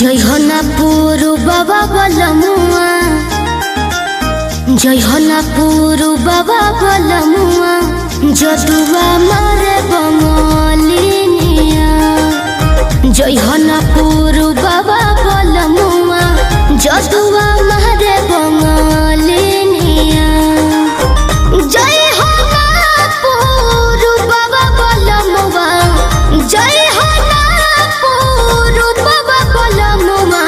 जय होना पुरु बाबा बलमुआ, जय होना पुरु बाबा बलमुआ, जदुआ मारे बंगलिनिया। जय होना पुरु बाबा बलमुआ, जदुआ मारे बंगलिनिया। जय होना पुरु बाबा बलमुआ, जय होना पुरु बाबा बलमुआ,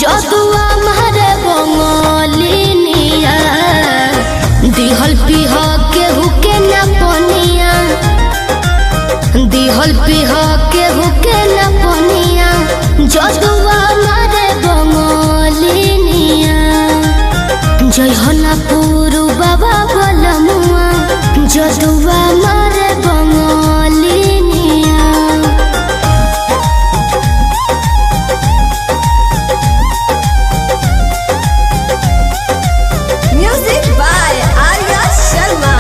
जदुआ मारे बंगलिनिया। दिहल पिह केहू के न पनिया, दिहल पिह केहू के न पनिया, जदुआ मारे बंगलिनिया। जय होना पुरु बाबा बलमुआ, जदुआ मारे बंगलिनिया। Music by Arya Sharma.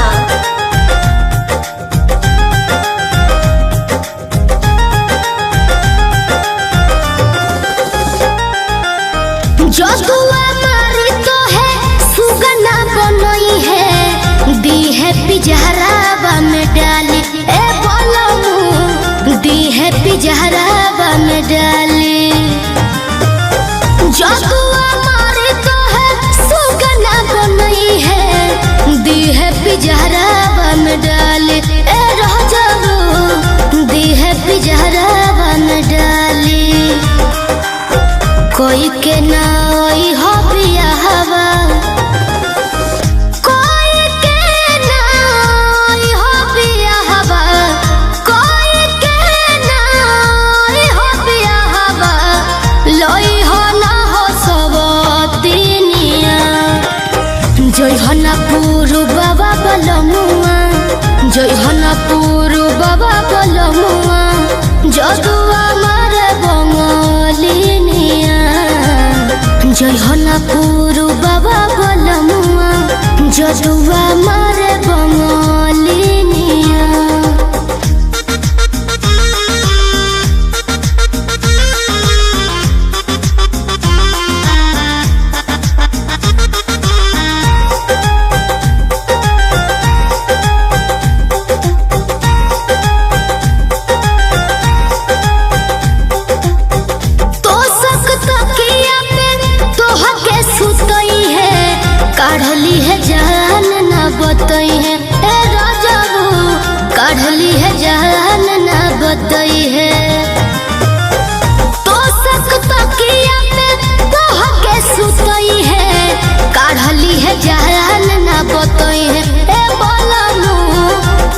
जदुआ मारी तो है सुगना बनई है, दी है पिजहरावा में डाली ए बलमू, दी है पिजहरावा में डाली। जदुआ मारी तो है सुगना बनई है, दी है पिजहरावा में डाली ए राजाऊ, दी है पिजहरावा में डाली। कोई के नाई हो बियाहवा, कोई के नाई हो बियाहवा, कोई के नाई हो बियाहवा, लोई हो ना हो सबतिनिया। जय होना पुरु बाबा बलमुआ, जय होना पुरु बाबा बलमुआ, जदुआ मारे बंगलिनिया। जय होना पुरु बाबा बलमुआ, जदुआ मारे बंगलिनिया। काढ़ली है जान ना बतई है ए राजाऊ, काढ़ली है जान ना बतई है। तो सक तकिया पे तोह के सुतई है, काढ़ली है जान ना बतई है ए बलमू,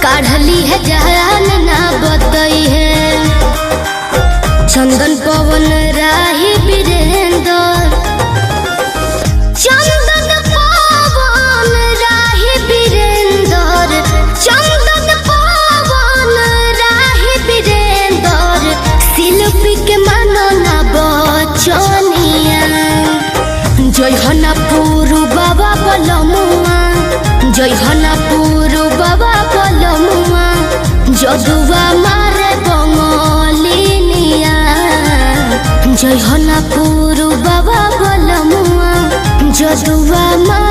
काढ़ली है जान ना बतई है। चंदन पवन राही वीरेंद्र, चंदन पवन राही वीरेंद्र, चंदन पवन राही वीरेंद्र, शिल्पी के मानो ना बचनिया। जय होना पुरु बाबा बलमुआ, जय होना पुरु बाबा बलमुआ, जदुआ मारे बंगलिनिया। जय होना पुरु बाबा बलमुआ, जदुआ मारे